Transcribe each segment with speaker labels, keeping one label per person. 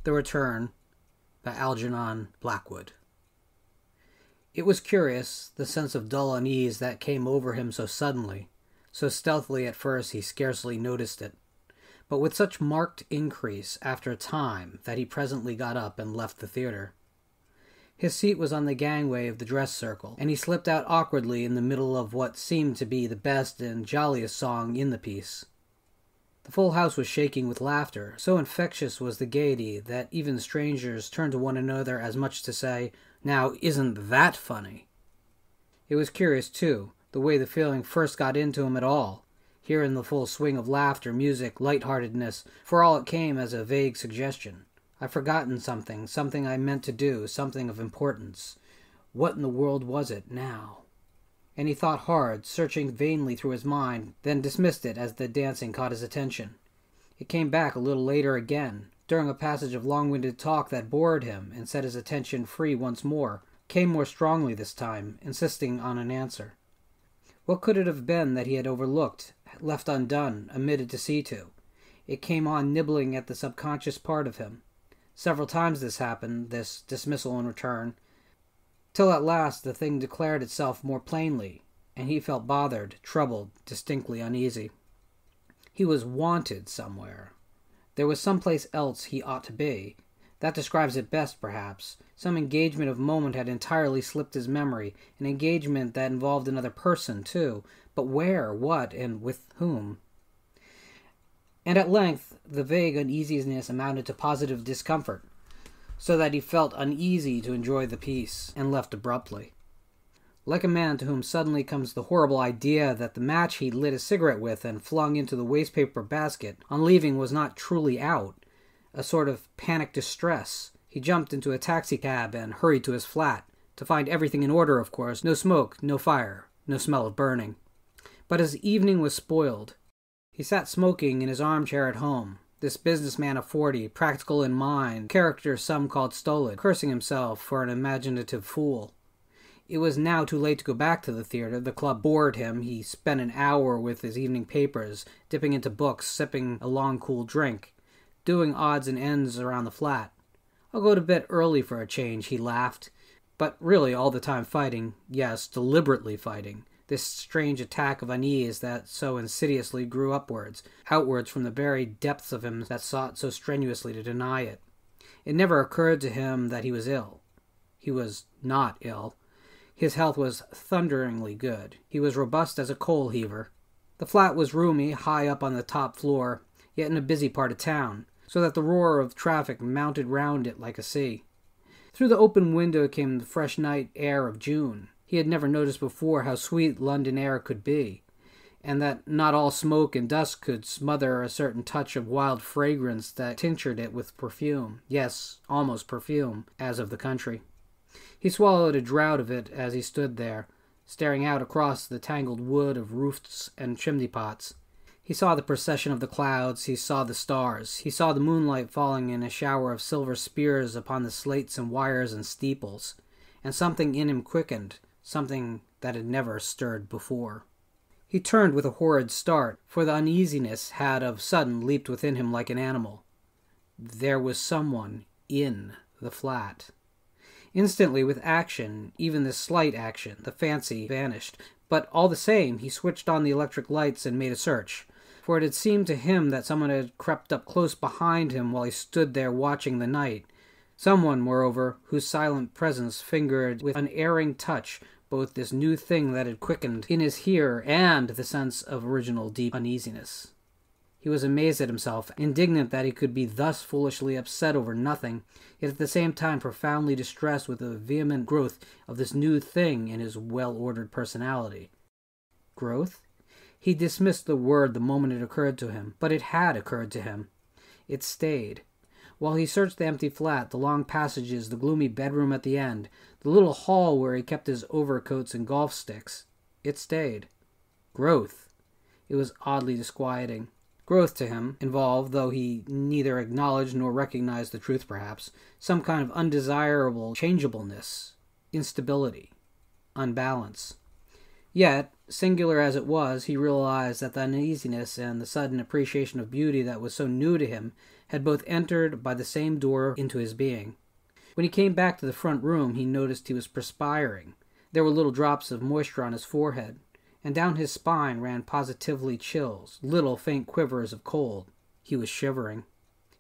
Speaker 1: The Return by Algernon Blackwood. It was curious, the sense of dull unease that came over him so suddenly, so stealthily at first he scarcely noticed it, but with such marked increase after a time that he presently got up and left the theater. His seat was on the gangway of the dress circle, and he slipped out awkwardly in the middle of what seemed to be the best and jolliest song in the piece. The full house was shaking with laughter. So infectious was the gaiety that even strangers turned to one another as much to say, "Now, isn't that funny?" It was curious, too, the way the feeling first got into him at all, here in the full swing of laughter, music, light-heartedness, for all it came as a vague suggestion. I've forgotten something I meant to do, something of importance. What in the world was it now? And he thought hard, searching vainly through his mind, then dismissed it as the dancing caught his attention. It came back a little later again, during a passage of long-winded talk that bored him and set his attention free once more, came more strongly this time, insisting on an answer. What could it have been that he had overlooked, left undone, omitted to see to? It came on nibbling at the subconscious part of him. Several times this happened, this dismissal and return, till at last the thing declared itself more plainly, and he felt bothered, troubled, distinctly uneasy. He was wanted somewhere. There was some place else he ought to be. That describes it best, perhaps. Some engagement of moment had entirely slipped his memory, an engagement that involved another person, too. But where, what, and with whom? And at length the vague uneasiness amounted to positive discomfort, so that he felt uneasy to enjoy the piece, and left abruptly. Like a man to whom suddenly comes the horrible idea that the match he lit a cigarette with and flung into the wastepaper basket on leaving was not truly out, a sort of panic distress, he jumped into a taxicab and hurried to his flat, to find everything in order, of course, no smoke, no fire, no smell of burning. But his evening was spoiled. He sat smoking in his armchair at home, this businessman of 40, practical in mind, character some called stolid, cursing himself for an imaginative fool. It was now too late to go back to the theater. The club bored him. He spent an hour with his evening papers, dipping into books, sipping a long cool drink, doing odds and ends around the flat. "I'll go to bed early for a change," he laughed, but really all the time fighting, yes, deliberately fighting, this strange attack of unease that so insidiously grew outwards from the very depths of him that sought so strenuously to deny it. It never occurred to him that he was ill. He was not ill. His health was thunderingly good. He was robust as a coal heaver. The flat was roomy, high up on the top floor, yet in a busy part of town, so that the roar of traffic mounted round it like a sea. Through the open window came the fresh night air of June. He had never noticed before how sweet London air could be, and that not all smoke and dust could smother a certain touch of wild fragrance that tinctured it with perfume, yes, almost perfume, as of the country. He swallowed a draught of it as he stood there, staring out across the tangled wood of roofs and chimney-pots. He saw the procession of the clouds, he saw the stars, he saw the moonlight falling in a shower of silver spears upon the slates and wires and steeples, and something in him quickened, something that had never stirred before. He turned with a horrid start, for the uneasiness had of sudden leaped within him like an animal. There was someone in the flat. Instantly, with action, even this slight action, the fancy vanished, but all the same he switched on the electric lights and made a search, for it had seemed to him that someone had crept up close behind him while he stood there watching the night, someone, moreover, whose silent presence fingered with unerring touch both this new thing that had quickened in his hearer and the sense of original deep uneasiness. He was amazed at himself, indignant that he could be thus foolishly upset over nothing, yet at the same time profoundly distressed with the vehement growth of this new thing in his well-ordered personality. Growth? He dismissed the word the moment it occurred to him, but it had occurred to him. It stayed. While he searched the empty flat, the long passages, the gloomy bedroom at the end, the little hall where he kept his overcoats and golf sticks, it stayed. Growth. It was oddly disquieting. Growth to him involved, though he neither acknowledged nor recognized the truth perhaps, some kind of undesirable changeableness, instability, unbalance. Yet, singular as it was, he realized that the uneasiness and the sudden appreciation of beauty that was so new to him had both entered by the same door into his being. When he came back to the front room, he noticed he was perspiring. There were little drops of moisture on his forehead, and down his spine ran positively chills, little faint quivers of cold. He was shivering.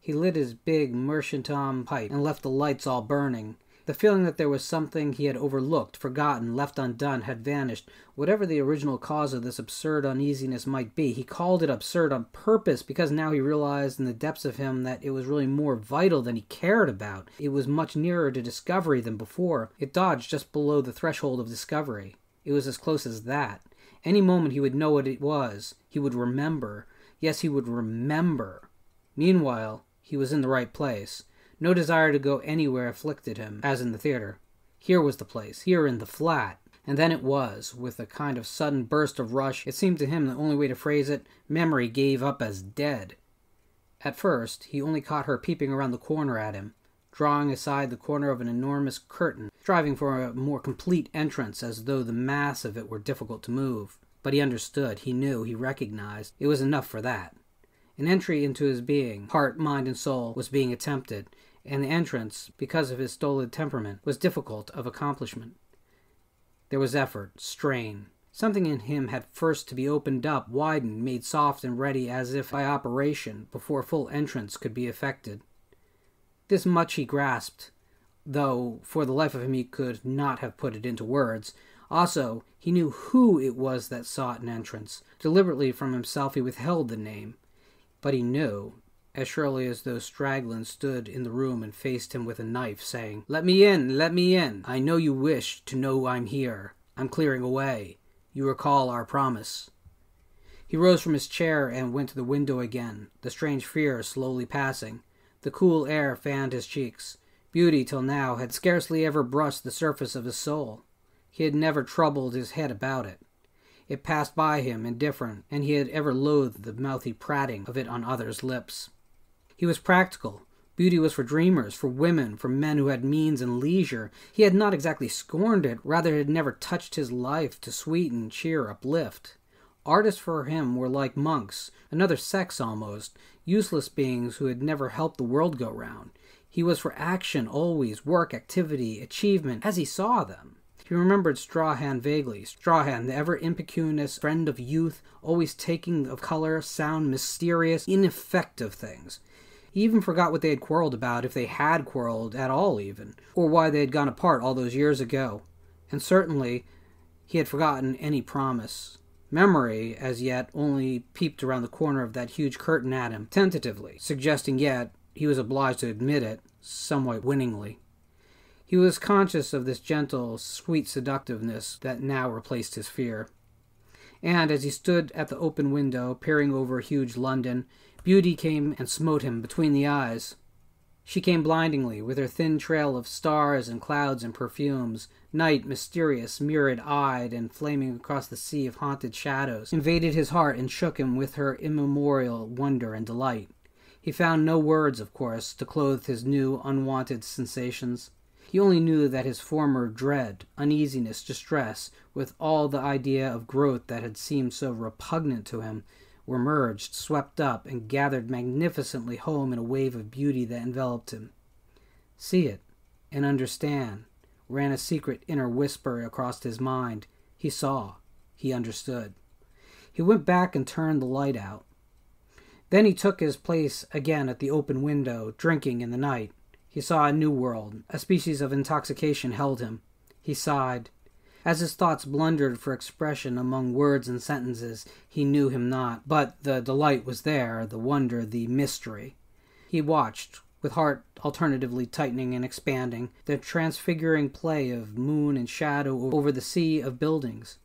Speaker 1: He lit his big meerschaum pipe and left the lights all burning. The feeling that there was something he had overlooked, forgotten, left undone, had vanished. Whatever the original cause of this absurd uneasiness might be, he called it absurd on purpose because now he realized in the depths of him that it was really more vital than he cared about. It was much nearer to discovery than before. It dodged just below the threshold of discovery. It was as close as that. Any moment he would know what it was. He would remember. Yes, he would remember. Meanwhile, he was in the right place. No desire to go anywhere afflicted him, as in the theater. Here was the place, here in the flat. And then it was, with a kind of sudden burst of rush, it seemed to him the only way to phrase it, memory gave up as dead. At first, he only caught her peeping around the corner at him, drawing aside the corner of an enormous curtain, striving for a more complete entrance as though the mass of it were difficult to move. But he understood, he knew, he recognized. It was enough for that. An entry into his being, heart, mind, and soul, was being attempted, and the entrance, because of his stolid temperament, was difficult of accomplishment. There was effort, strain. Something in him had first to be opened up, widened, made soft and ready as if by operation, before full entrance could be effected. This much he grasped, though for the life of him he could not have put it into words. Also, he knew who it was that sought an entrance. Deliberately from himself he withheld the name. But he knew, as surely as though Straglin stood in the room and faced him with a knife, saying, "Let me in, let me in. I know you wish to know I'm here. I'm clearing away. You recall our promise." He rose from his chair and went to the window again, the strange fear slowly passing. The cool air fanned his cheeks. Beauty till now had scarcely ever brushed the surface of his soul. He had never troubled his head about it. It passed by him, indifferent, and he had ever loathed the mouthy prating of it on others' lips. He was practical. Beauty was for dreamers, for women, for men who had means and leisure. He had not exactly scorned it, rather it had never touched his life to sweeten, cheer, uplift. Artists for him were like monks, another sex almost, useless beings who had never helped the world go round. He was for action always, work, activity, achievement, as he saw them. He remembered Strawhan vaguely. Strawhan, the ever-impecunious friend of youth, always taking of color, sound, mysterious, ineffective things. He even forgot what they had quarreled about, if they had quarreled at all even, or why they had gone apart all those years ago. And certainly he had forgotten any promise. Memory, as yet, only peeped around the corner of that huge curtain at him, tentatively, suggesting yet, he was obliged to admit it, somewhat winningly. He was conscious of this gentle, sweet seductiveness that now replaced his fear. And as he stood at the open window, peering over huge London, Beauty came and smote him between the eyes. She came blindingly, with her thin trail of stars and clouds and perfumes. Night, mysterious, mirrored-eyed, and flaming across the sea of haunted shadows, invaded his heart and shook him with her immemorial wonder and delight. He found no words, of course, to clothe his new, unwanted sensations. He only knew that his former dread, uneasiness, distress, with all the idea of growth that had seemed so repugnant to him, were merged, swept up, and gathered magnificently home in a wave of beauty that enveloped him. "See it, and understand," ran a secret inner whisper across his mind. He saw. He understood. He went back and turned the light out. Then he took his place again at the open window, drinking in the night. He saw a new world. A species of intoxication held him. He sighed. As his thoughts blundered for expression among words and sentences, he knew him not. But the delight was there, the wonder, the mystery. He watched, with heart alternatively tightening and expanding, the transfiguring play of moon and shadow over the sea of buildings.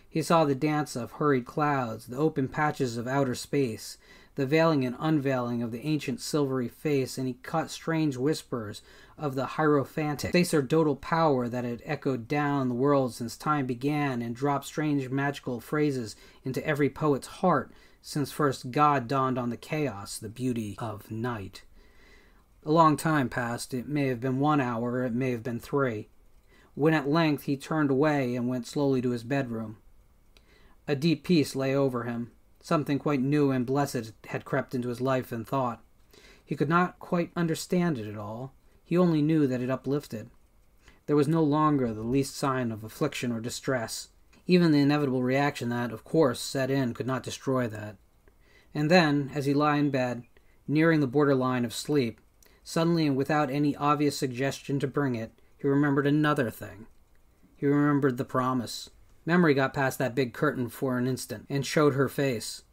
Speaker 1: He saw the dance of hurried clouds, the open patches of outer space, the veiling and unveiling of the ancient silvery face, and he caught strange whispers of the hierophantic, sacerdotal power that had echoed down the world since time began, and dropped strange magical phrases into every poet's heart since first God dawned on the chaos, the beauty of night. A long time passed. It may have been 1 hour, it may have been 3, when at length he turned away and went slowly to his bedroom. A deep peace lay over him. Something quite new and blessed had crept into his life and thought. He could not quite understand it at all. He only knew that it uplifted. There was no longer the least sign of affliction or distress. Even the inevitable reaction that, of course, set in could not destroy that. And then, as he lay in bed, nearing the borderline of sleep, suddenly and without any obvious suggestion to bring it, he remembered another thing. He remembered the promise. Memory got past that big curtain for an instant and showed her face.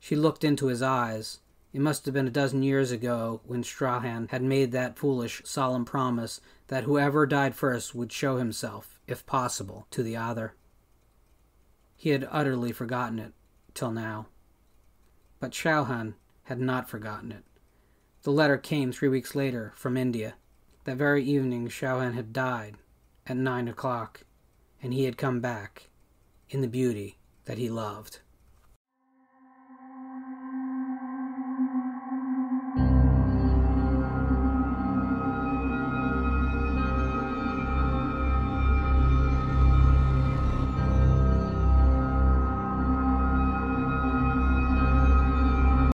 Speaker 1: She looked into his eyes. It must have been a dozen years ago when Strahan had made that foolish, solemn promise that whoever died first would show himself, if possible, to the other. He had utterly forgotten it, till now. But Strahan had not forgotten it. The letter came 3 weeks later from India. That very evening Strahan had died, at 9 o'clock, and he had come back, in the beauty that he loved.